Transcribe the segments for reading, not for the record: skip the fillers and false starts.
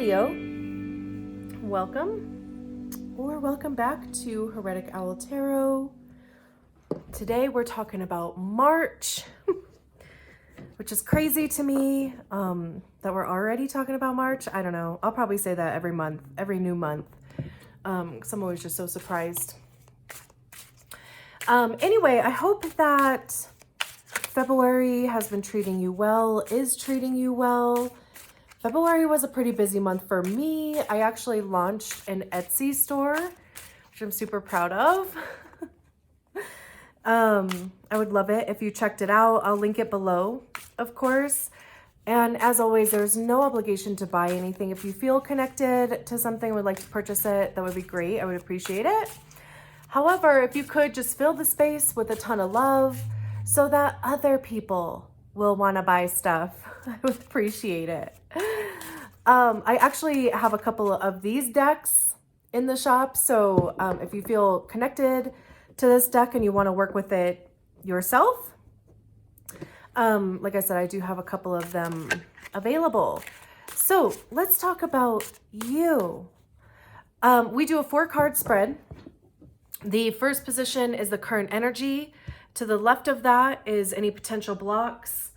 Leo. Welcome or welcome back to Heretic Owl Tarot. Today we're talking about March, which is crazy to me that we're already talking about March. I don't know. I'll probably say that every month, every new month, because I'm always just so surprised. Anyway, I hope that February has been treating you well, is treating you well. February was a pretty busy month for me. I actually launched an Etsy store, which I'm super proud of. I would love it if you checked it out. I'll link it below, of course. And as always, there's no obligation to buy anything. If you feel connected to something and would like to purchase it, that would be great. I would appreciate it. However, if you could just fill the space with a ton of love so that other people will want to buy stuff, I would appreciate it. I actually have a couple of these decks in the shop. So if you feel connected to this deck and you want to work with it yourself, like I said, I do have a couple of them available. So let's talk about you. We do a 4-card spread. The first position is the current energy. To the left of that is any potential blocks.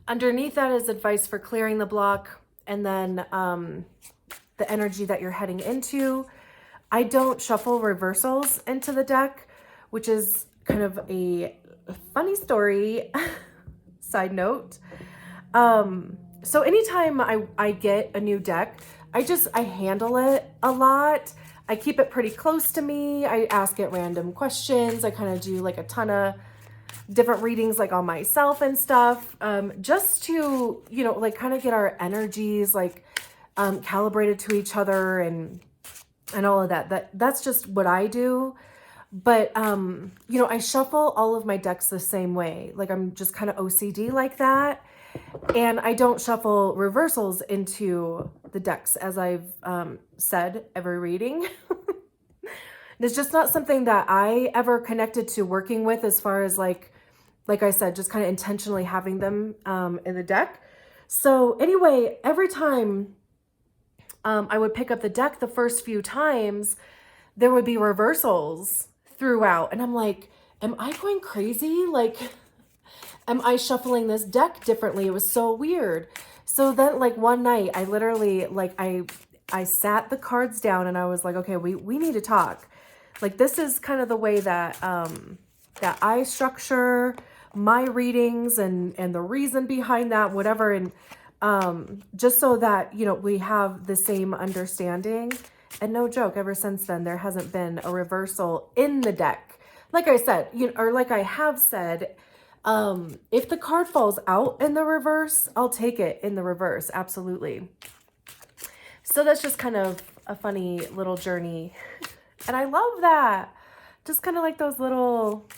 Underneath that is advice for clearing the block, and then the energy that you're heading into. I don't shuffle reversals into the deck, which is kind of a funny story. Side note. So anytime I get a new deck, I handle it a lot. I keep it pretty close to me. I ask it random questions. I kind of do like a ton of different readings like on myself and stuff, just to, you know, like kind of get our energies like calibrated to each other and all of that. That's just what I do. But you know, I shuffle all of my decks the same way. Like I'm just kind of OCD like that. And I don't shuffle reversals into the decks, as I've said every reading. It's just not something that I ever connected to working with, as far as like I said, just kind of intentionally having them in the deck. So anyway, every time I would pick up the deck, the first few times, there would be reversals throughout. And I'm like, am I going crazy? Like, am I shuffling this deck differently? It was so weird. So then like one night, I literally, like I sat the cards down and I was like, okay, we need to talk. Like, this is kind of the way that that I structure my readings and the reason behind that, whatever. And just so that, you know, we have the same understanding. And no joke, ever since then, there hasn't been a reversal in the deck. Like I said, you know, or like I have said, if the card falls out in the reverse, I'll take it in the reverse. Absolutely. So that's just kind of a funny little journey. And I love that. Just kind of like those little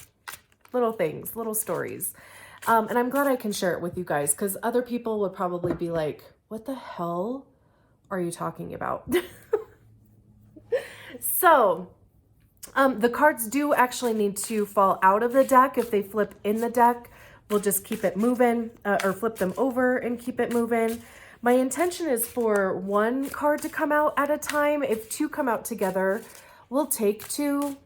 things, little stories. And I'm glad I can share it with you guys, because other people would probably be like, what the hell are you talking about? So the cards do actually need to fall out of the deck. If they flip in the deck, we'll just keep it moving, or flip them over and keep it moving. My intention is for one card to come out at a time. If two come out together, we'll take two.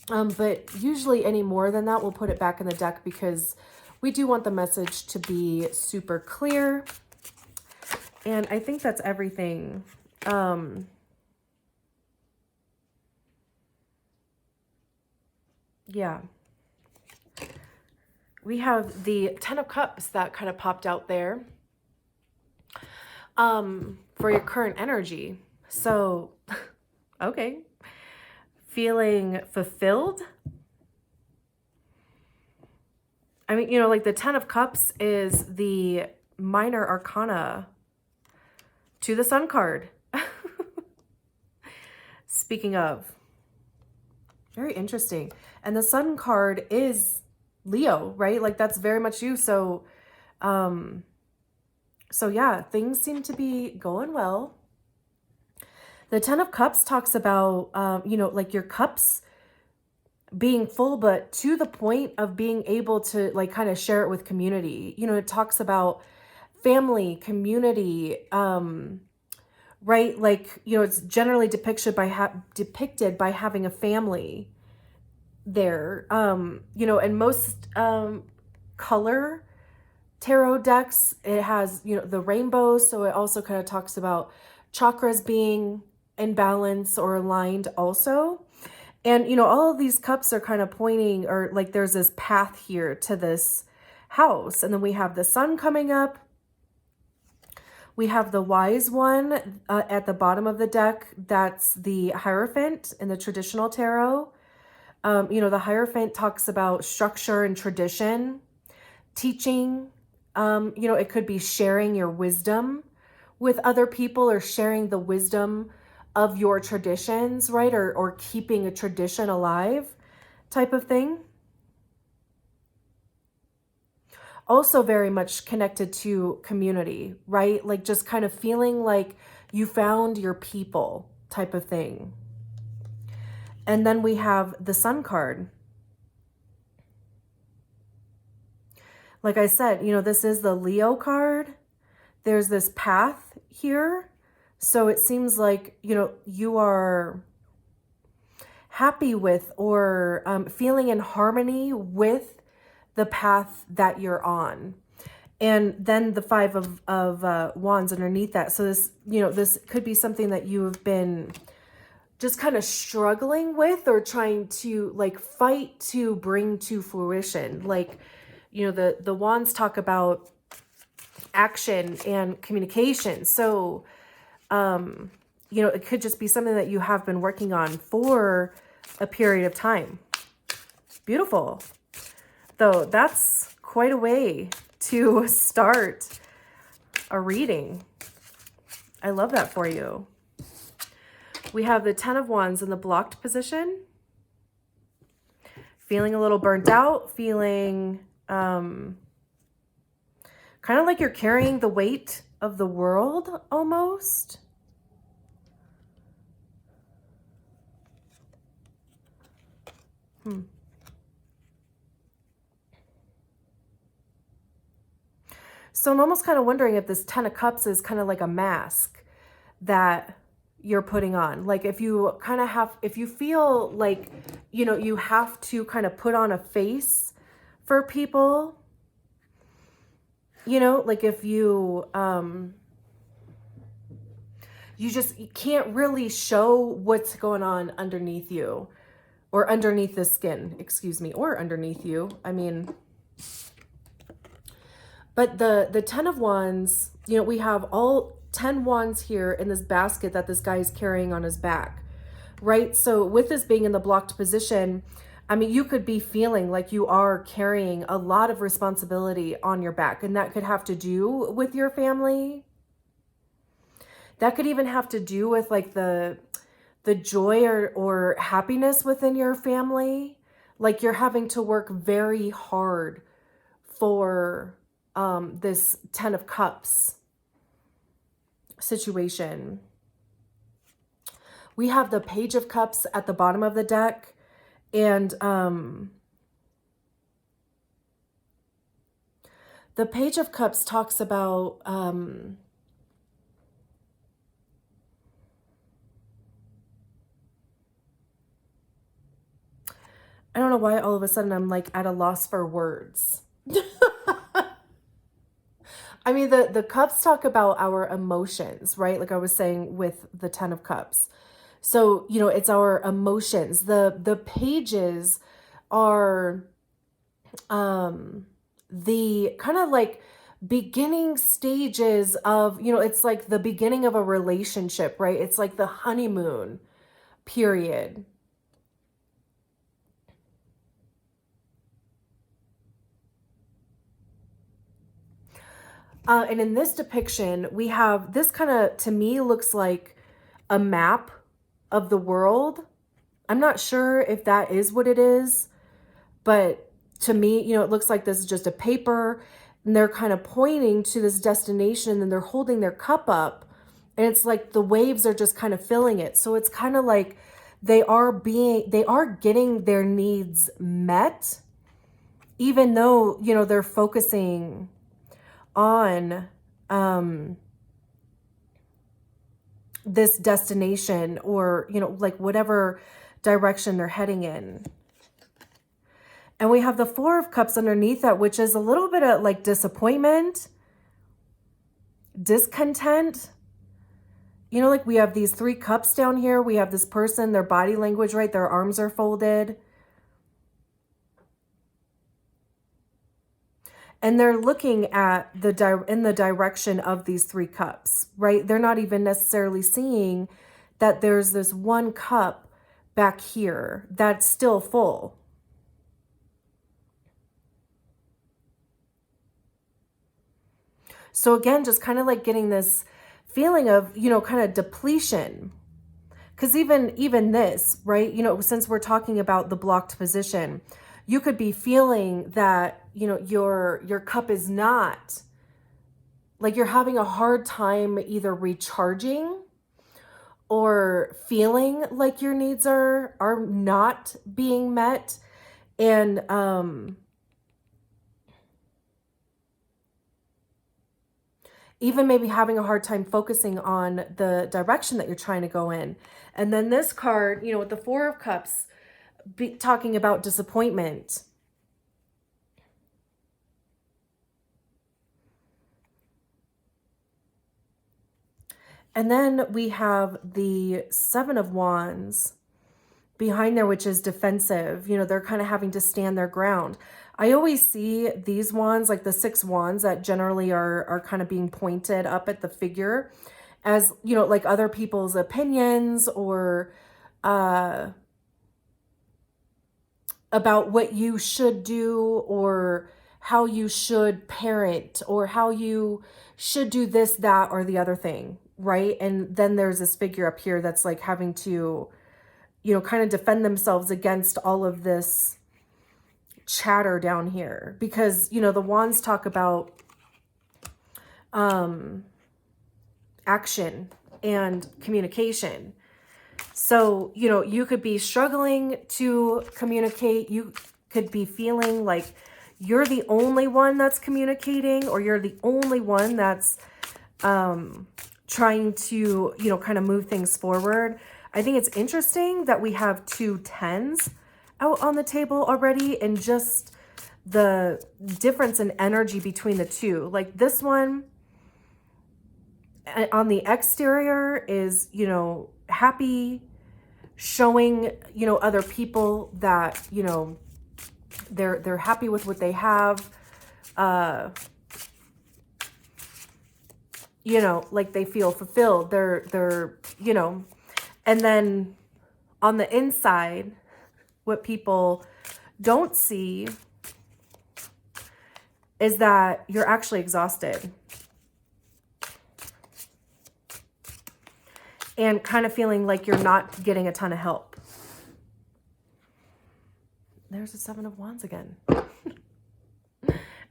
But usually any more than that, we'll put it back in the deck, because we do want the message to be super clear. And I think that's everything. Yeah. We have the 10 of Cups that kind of popped out there for your current energy. So, okay. Feeling fulfilled. I mean, you know, like the 10 of Cups is the minor arcana to the Sun card. Speaking of, very interesting. And the Sun card is Leo, right? Like that's very much you. So, so yeah, things seem to be going well. The 10 of Cups talks about, you know, like your cups being full, but to the point of being able to like kind of share it with community. You know, it talks about family, community, right? Like, you know, it's generally depicted by having a family there. You know, and most color tarot decks, it has, you know, the rainbow. So it also kind of talks about chakras being in balance or aligned also. And, you know, all of these cups are kind of pointing, or like there's this path here to this house. And then we have the sun coming up. We have the wise one at the bottom of the deck. That's the Hierophant in the traditional tarot. You know, the Hierophant talks about structure and tradition, teaching. You know, it could be sharing your wisdom with other people, or sharing the wisdom of your traditions, right? Or keeping a tradition alive type of thing. Also very much connected to community, right? Like just kind of feeling like you found your people type of thing. And then we have the Sun card. Like I said, you know, this is the Leo card. There's this path here. So it seems like, you know, you are happy with, or feeling in harmony with the path that you're on. And then the Five of Wands underneath that. So this, you know, this could be something that you have been just kind of struggling with, or trying to like fight to bring to fruition. Like, you know, the Wands talk about action and communication. So, you know, it could just be something that you have been working on for a period of time. Beautiful. Though that's quite a way to start a reading. I love that for you. We have the Ten of Wands in the blocked position. Feeling a little burnt out, feeling kind of like you're carrying the weight of the world almost. So I'm almost kind of wondering if this Ten of Cups is kind of like a mask that you're putting on. Like if you kind of have, if you feel like, you know, you have to kind of put on a face for people, you know, like if you, you can't really show what's going on underneath you, or underneath the skin, excuse me, or underneath you. I mean, but the Ten of Wands, you know, we have all 10 wands here in this basket that this guy is carrying on his back, right? So with this being in the blocked position, I mean, you could be feeling like you are carrying a lot of responsibility on your back, and that could have to do with your family. That could even have to do with like the joy or happiness within your family. Like you're having to work very hard for this Ten of Cups situation. We have the Page of Cups at the bottom of the deck, and the Page of Cups talks about I don't know why all of a sudden I'm like at a loss for words. I mean, the cups talk about our emotions, right? Like I was saying with the Ten of Cups. So, you know, it's our emotions. The pages are the kind of like beginning stages of, you know, it's like the beginning of a relationship, right? It's like the honeymoon period. And in this depiction, we have this kind of, to me, looks like a map of the world. I'm not sure if that is what it is, but to me, you know, it looks like this is just a paper, and they're kind of pointing to this destination, and they're holding their cup up, and it's like the waves are just kind of filling it. So it's kind of like they are getting their needs met, even though, you know, they're focusing on this destination, or, you know, like whatever direction they're heading in. And we have the Four of Cups underneath that, which is a little bit of like disappointment, discontent. You know, like we have these 3 cups down here. We have this person, their body language, right? Their arms are folded. And they're looking at in the direction of these 3 cups, right? They're not even necessarily seeing that there's this 1 cup back here that's still full. So again, just kind of like getting this feeling of, you know, kind of depletion. Because even this, right, you know, since we're talking about the blocked position, you could be feeling that, you know, your cup is not, like you're having a hard time either recharging or feeling like your needs are not being met. And even maybe having a hard time focusing on the direction that you're trying to go in. And then this card, you know, with the Four of Cups, talking about disappointment. And then we have the Seven of Wands behind there, which is defensive. You know, they're kind of having to stand their ground. I always see these wands, like the 6 wands that generally are kind of being pointed up at the figure as, you know, like other people's opinions or about what you should do or how you should parent or how you should do this, that, or the other thing, right? And then there's this figure up here that's like having to, you know, kind of defend themselves against all of this chatter down here, because, you know, the wands talk about action and communication. So, you know, you could be struggling to communicate. You could be feeling like you're the only one that's communicating, or you're the only one that's trying to, you know, kind of move things forward. I think it's interesting that we have 2 10s out on the table already, and just the difference in energy between the two. Like this one on the exterior is, you know, happy, showing, you know, other people that, you know, they're happy with what they have. You know, like they feel fulfilled. They're, you know, and then on the inside, what people don't see is that you're actually exhausted and kind of feeling like you're not getting a ton of help. There's the 7 of Wands again.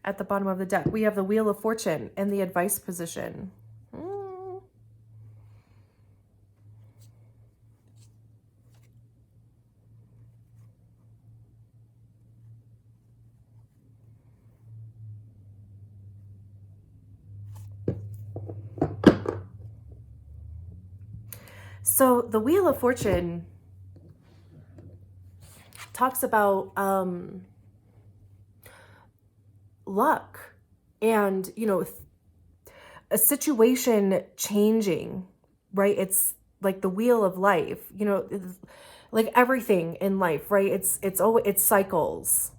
At the bottom of the deck, we have the Wheel of Fortune and the advice position. So the Wheel of Fortune talks about luck and, you know, a situation changing, right? It's like the wheel of life, you know, like everything in life, right? It's cycles.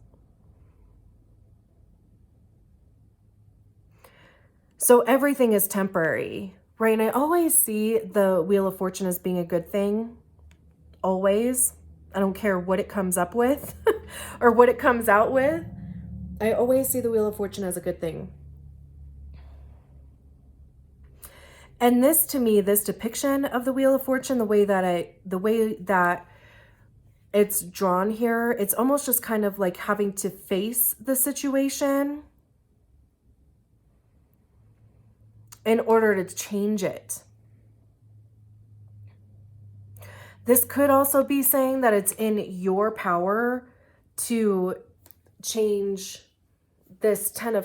So everything is temporary, right? And I always see the Wheel of Fortune as being a good thing. Always. I don't care what it comes up with or what it comes out with. I always see the Wheel of Fortune as a good thing. And this, to me, this depiction of the Wheel of Fortune, the way that it's drawn here, it's almost just kind of like having to face the situation in order to change it. This could also be saying that it's in your power to change this 10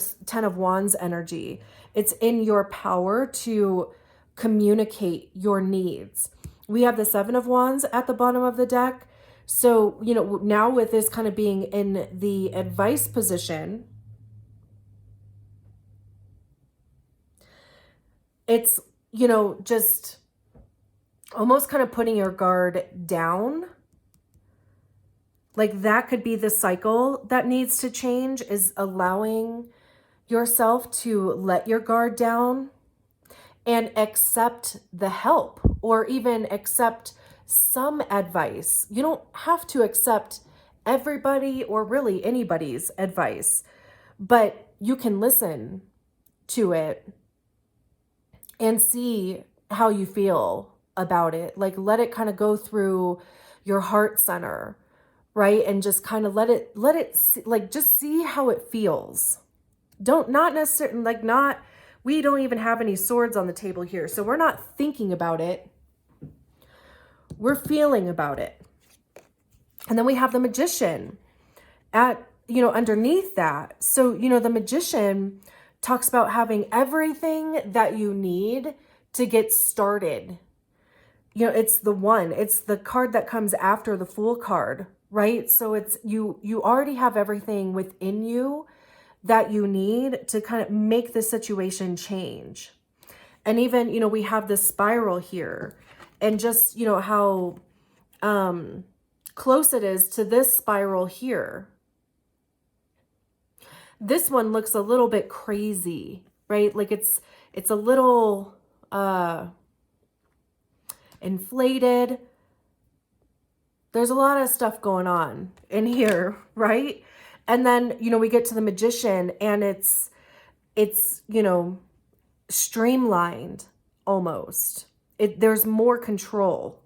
of Wands energy. It's in your power to communicate your needs. We have the Seven of Wands at the bottom of the deck. So, you know, now with this kind of being in the advice position, it's, you know, just almost kind of putting your guard down. Like that could be the cycle that needs to change, is allowing yourself to let your guard down and accept the help, or even accept some advice. You don't have to accept everybody or really anybody's advice, but you can listen to it and see how you feel about it. Like let it kind of go through your heart center, right? And just kind of let it like just see how it feels. Not necessarily like not, we don't even have any swords on the table here. So we're not thinking about it. We're feeling about it. And then we have the Magician at, you know, underneath that. So, you know, the Magician talks about having everything that you need to get started. You know, it's the card that comes after the Fool card, right? So it's, you already have everything within you that you need to kind of make the situation change. And even, you know, we have this spiral here, and just, you know, how close it is to this spiral here. This one looks a little bit crazy, right? Like it's a little inflated. There's a lot of stuff going on in here, right? And then, you know, we get to the Magician, and it's, you know, streamlined almost. There's more control.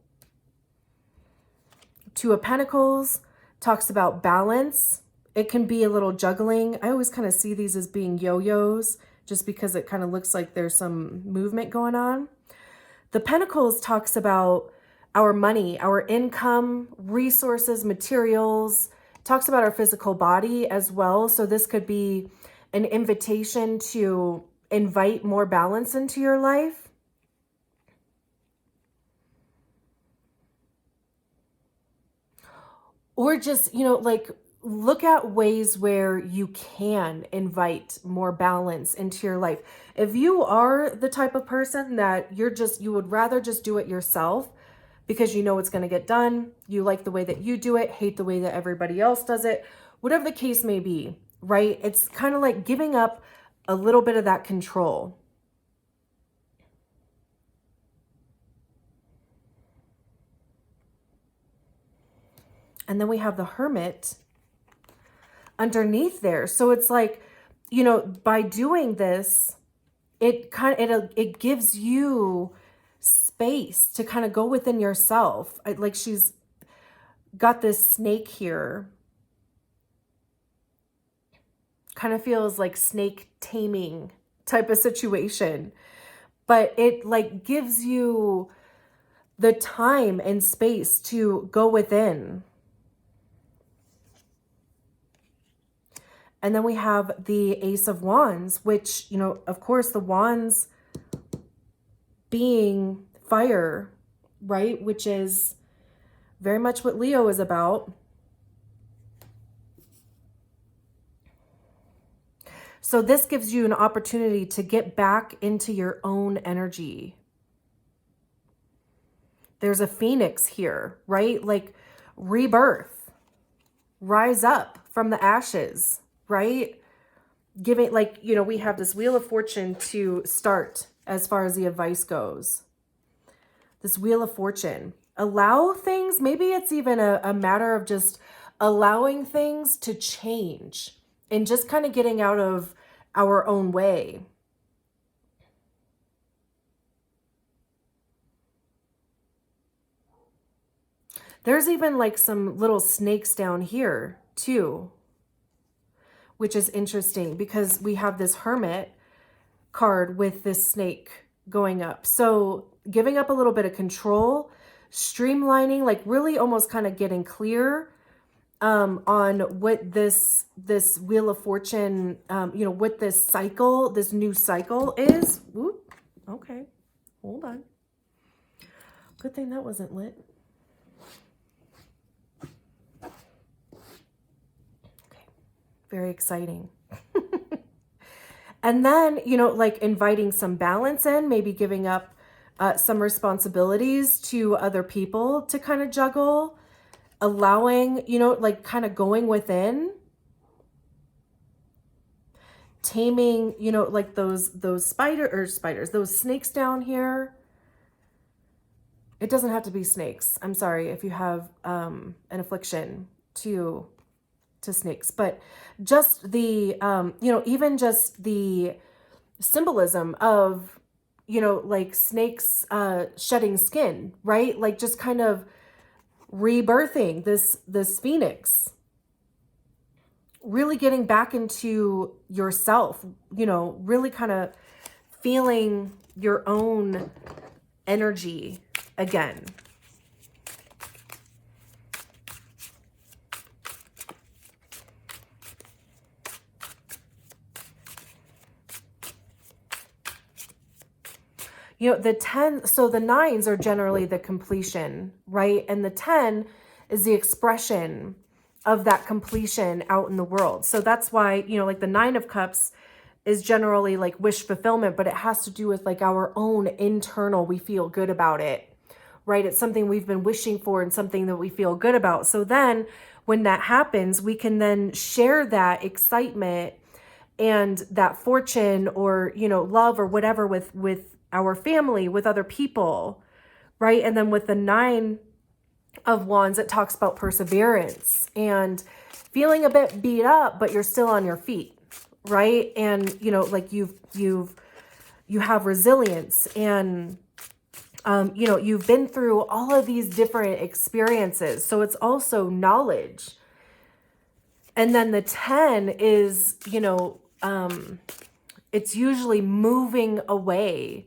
Two of Pentacles talks about balance. It can be a little juggling. I always kind of see these as being yo-yos, just because it kind of looks like there's some movement going on. The Pentacles talks about our money, our income, resources, materials, talks about our physical body as well. So this could be an invitation to invite more balance into your life. Or just, you know, like look at ways where you can invite more balance into your life. If you are the type of person that you would rather just do it yourself because you know it's going to get done, you like the way that you do it, hate the way that everybody else does it, whatever the case may be, right? It's kind of like giving up a little bit of that control. And then we have the Hermit underneath there. So it's like, you know, by doing this, it gives you space to kind of go within yourself. Like she's got this snake here. Kind of feels like snake taming type of situation. But it like gives you the time and space to go within. And then we have the Ace of Wands, which, you know, of course, the wands being fire, right? Which is very much what Leo is about. So this gives you an opportunity to get back into your own energy. There's a phoenix here, right? Like rebirth, rise up from the ashes, right? Giving, like, you know, we have this Wheel of Fortune to start as far as the advice goes. This Wheel of Fortune. Allow things, maybe it's even a matter of just allowing things to change and just kind of getting out of our own way. There's even like some little snakes down here too, which is interesting because we have this Hermit card with this snake going up. So giving up a little bit of control, streamlining, like really almost kind of getting clear on what this Wheel of Fortune, you know, what this cycle, this new cycle is. Ooh, okay, hold Good thing that wasn't lit. Okay, very exciting. And then, you know, like inviting some balance in, maybe giving up some responsibilities to other people to kind of juggle, allowing, you know, like kind of going within, taming, you know, like those spiders, those snakes down here. It doesn't have to be snakes. I'm sorry if you have an affliction to snakes, but just the, you know, even just the symbolism of, you know, like snakes shedding skin, right? Like just kind of rebirthing this phoenix, really getting back into yourself, you know, really kind of feeling your own energy again. You know, the 10, so the 9s are generally the completion, right? And the 10 is the expression of that completion out in the world. So that's why, you know, like the 9 of Cups is generally like wish fulfillment, but it has to do with like our own internal, we feel good about it, right? It's something we've been wishing for and something that we feel good about. So then when that happens, we can then share that excitement and that fortune or, you know, love or whatever with our family, with other people, right? And then with the 9 of Wands, it talks about perseverance and feeling a bit beat up, but you're still on your feet, right? And, you know, like you have resilience and, you know, you've been through all of these different experiences. So it's also knowledge. And then the 10 is, you know, it's usually moving away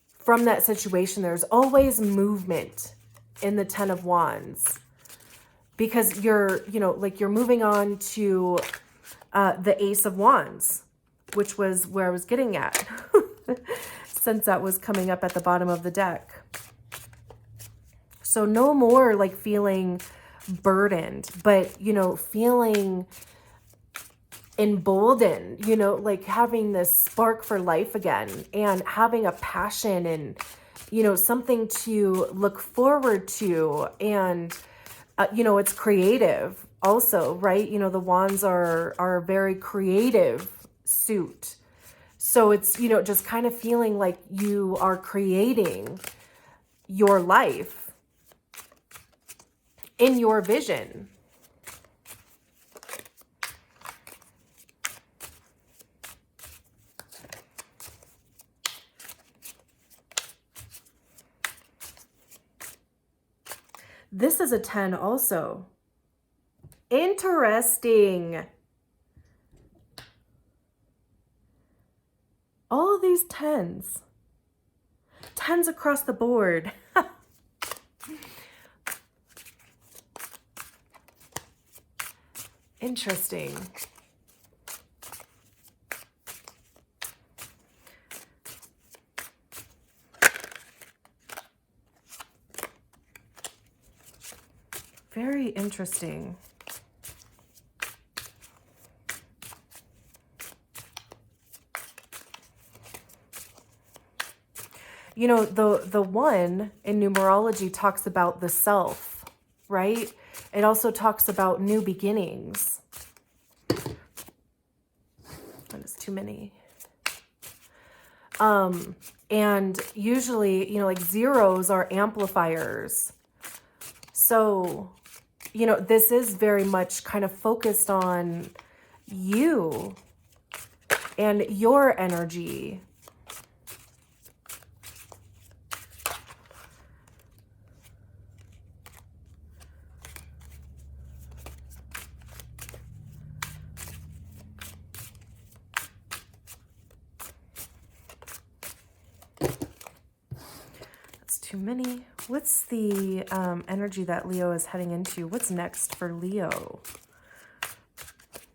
from that situation. There's always movement in the 10 of Wands because you're, you know, like you're moving on to the Ace of Wands, which was where I was getting at since that was coming up at the bottom of the deck. So no more like feeling burdened, but, you know, feeling emboldened, you know, like having this spark for life again and having a passion and, you know, something to look forward to. And, you know, it's creative also, right? You know, the Wands are a very creative suit. So it's, you know, just kind of feeling like you are creating your life in your vision. This is a 10 also. Interesting. All of these 10s. 10s across the board. Interesting. Very interesting. You know, the 1 in numerology talks about the self, right? It also talks about new beginnings. That is too many. And usually, you know, like zeros are amplifiers. So, you know, this is very much kind of focused on you and your energy. That's too many. What's the energy that Leo is heading into? What's next for Leo?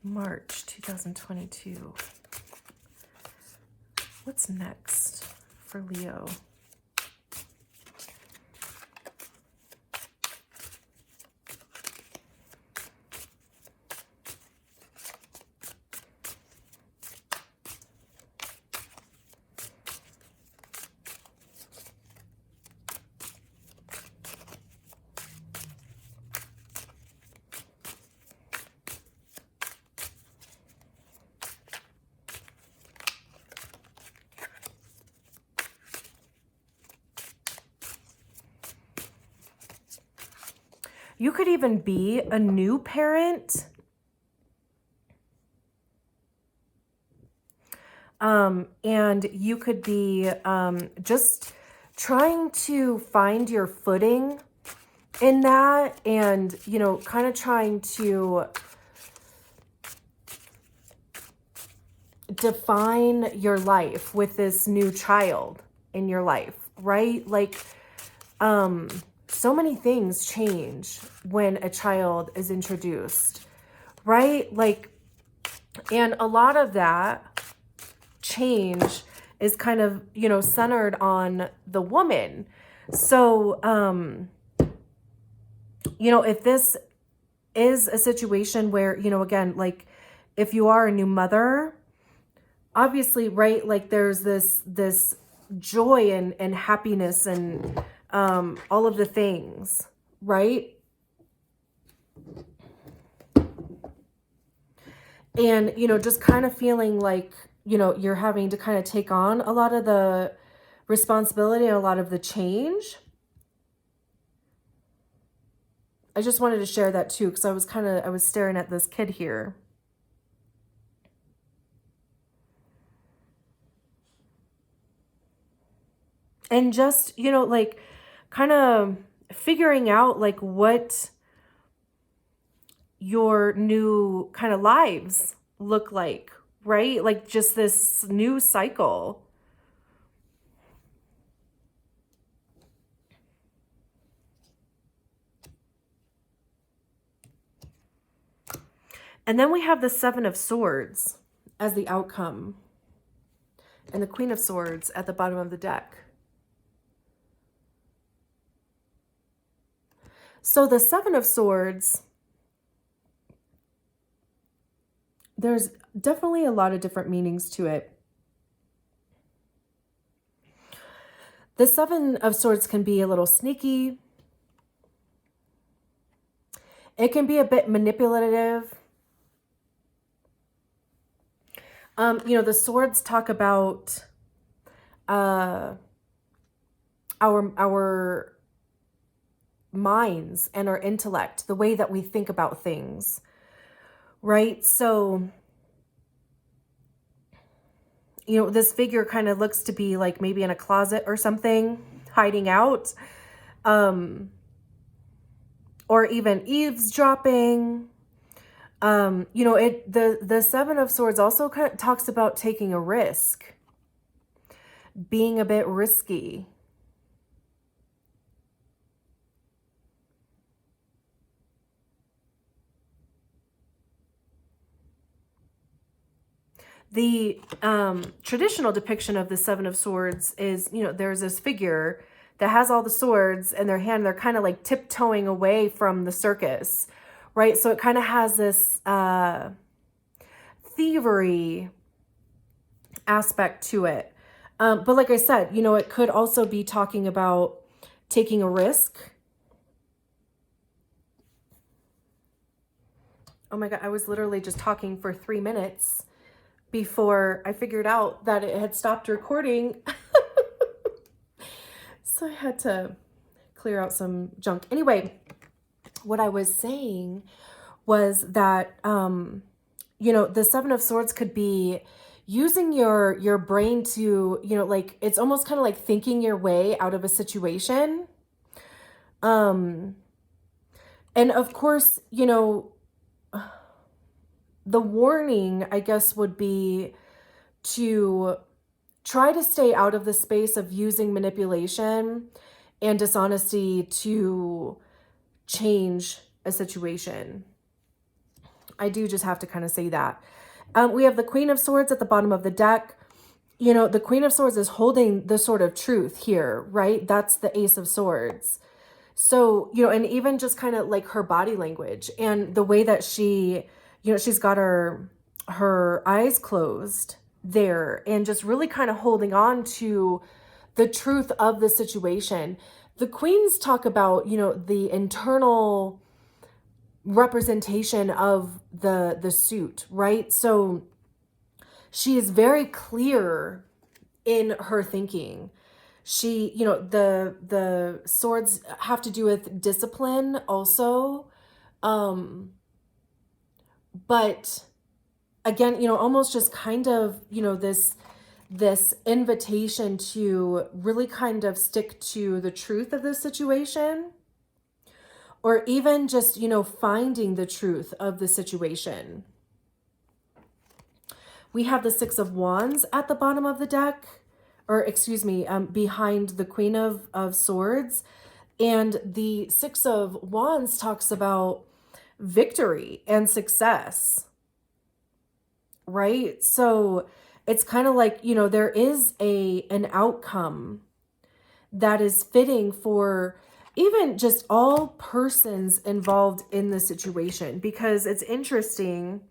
March 2022. What's next for Leo? You could even be a new parent. And you could be just trying to find your footing in that, and, you know, kind of trying to define your life with this new child in your life, right? Like, so many things change when a child is introduced, right? Like, and a lot of that change is kind of, you know, centered on the woman. So, you know, if this is a situation where, you know, again, like if you are a new mother, obviously, right, like there's this joy and happiness and all of the things, right? And, you know, just kind of feeling like, you know, you're having to kind of take on a lot of the responsibility and a lot of the change. I just wanted to share that too, because I was staring at this kid here. And just, you know, like kind of figuring out like what your new kind of lives look like, right? Like just this new cycle. And then we have the Seven of Swords as the outcome, and the Queen of Swords at the bottom of the deck. So the Seven of Swords, there's definitely a lot of different meanings to it. The Seven of Swords can be a little sneaky. It can be a bit manipulative. You know, the swords talk about our minds and our intellect, the way that we think about things, right? So, you know, this figure kind of looks to be like maybe in a closet or something, hiding out, or even eavesdropping. You know, the Seven of Swords also kind of talks about taking a risk, being a bit risky. The traditional depiction of the Seven of Swords is, you know, there's this figure that has all the swords in their hand. They're kind of like tiptoeing away from the circus, right? So it kind of has this thievery aspect to it. But like I said, you know, it could also be talking about taking a risk. Oh my God, I was literally just talking for 3 minutes before I figured out that it had stopped recording. So I had to clear out some junk. Anyway, what I was saying was that, you know, the Seven of Swords could be using your brain to, you know, like it's almost kind of like thinking your way out of a situation. And of course, you know, the warning, I guess, would be to try to stay out of the space of using manipulation and dishonesty to change a situation. I do just have to kind of say that. We have the Queen of Swords at the bottom of the deck. You know, the Queen of Swords is holding the sword of truth here, right? That's the Ace of Swords. So, you know, and even just kind of like her body language and the way that she, you know, she's got her eyes closed there and just really kind of holding on to the truth of the situation. The queens talk about, you know, the internal representation of the suit, right? So she is very clear in her thinking. She, the swords have to do with discipline also. But again, almost just kind of, this invitation to really kind of stick to the truth of the situation, or even just, finding the truth of the situation. We have the Six of Wands at the bottom of the deck, or excuse me, behind the Queen of Swords. And the Six of Wands talks about victory and success, right? So it's kind of like, there is an outcome that is fitting for even just all persons involved in the situation, because it's interesting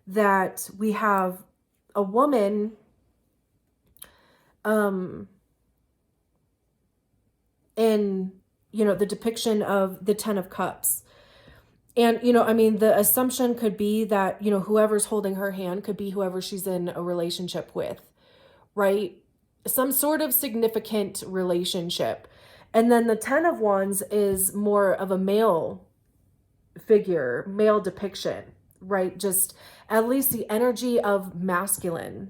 that we have a woman in, the depiction of the Ten of Cups. And, the assumption could be that, whoever's holding her hand could be whoever she's in a relationship with, right? Some sort of significant relationship. And then the Ten of Wands is more of a male figure, male depiction, right? Just at least the energy of masculine.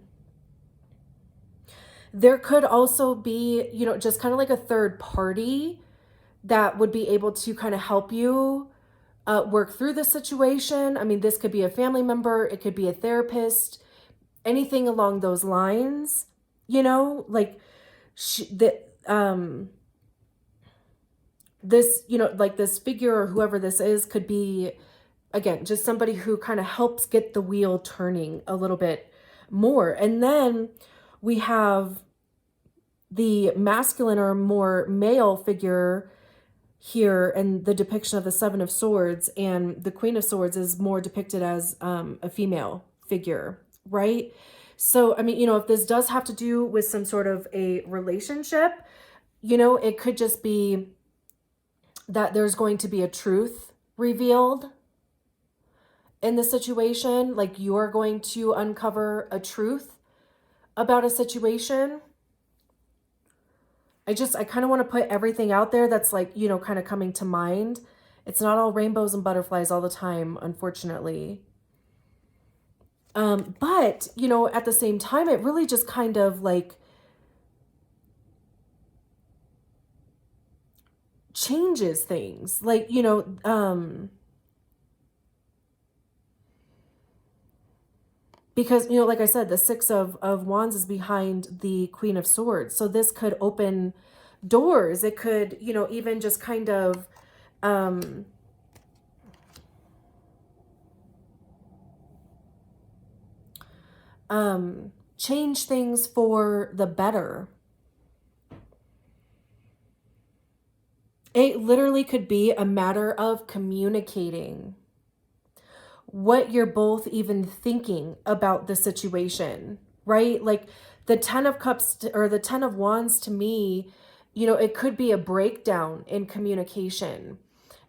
There could also be, just kind of like a third party that would be able to kind of help you work through the situation. I mean, this could be a family member, it could be a therapist, anything along those lines, like this, like this figure or whoever this is could be, again, just somebody who kind of helps get the wheel turning a little bit more. And then we have the masculine or more male figure here, and the depiction of the Seven of Swords, and the Queen of Swords is more depicted as a female figure, right? So, I mean, if this does have to do with some sort of a relationship, it could just be that there's going to be a truth revealed in the situation. Like, you're going to uncover a truth about a situation. I kind of want to put everything out there that's like, kind of coming to mind. It's not all rainbows and butterflies all the time, unfortunately. But, at the same time, it really just kind of like changes things. Like, because, like I said, the Six of Wands is behind the Queen of Swords. So this could open doors. It could, even just kind of, change things for the better. It literally could be a matter of communicating what you're both even thinking about the situation, right? Like the Ten of Cups or the Ten of Wands to me, it could be a breakdown in communication.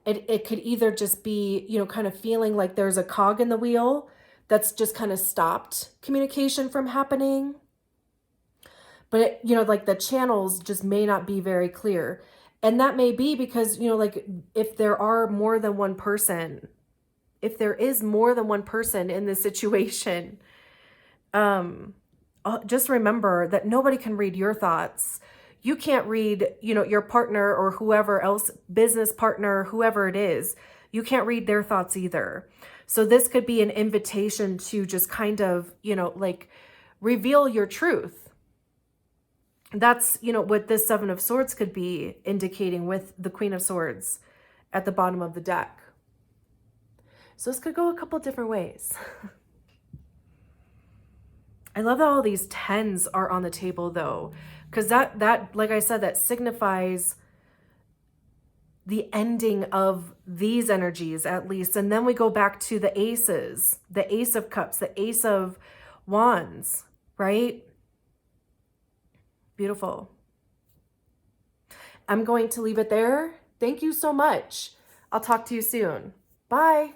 It could either just be, kind of feeling like there's a cog in the wheel that's just kind of stopped communication from happening. But, like the channels just may not be very clear. And that may be because, like if there are more than one person, if there is more than one person in this situation, just remember that nobody can read your thoughts. You can't read, your partner or whoever else, business partner, whoever it is, you can't read their thoughts either. So this could be an invitation to just kind of, like reveal your truth. That's, what this Seven of Swords could be indicating with the Queen of Swords at the bottom of the deck. So this could go a couple different ways. I love that all these tens are on the table though, because that, like I said, that signifies the ending of these energies at least. And then we go back to the aces, the Ace of Cups, the Ace of Wands, right? Beautiful. I'm going to leave it there. Thank you so much. I'll talk to you soon. Bye.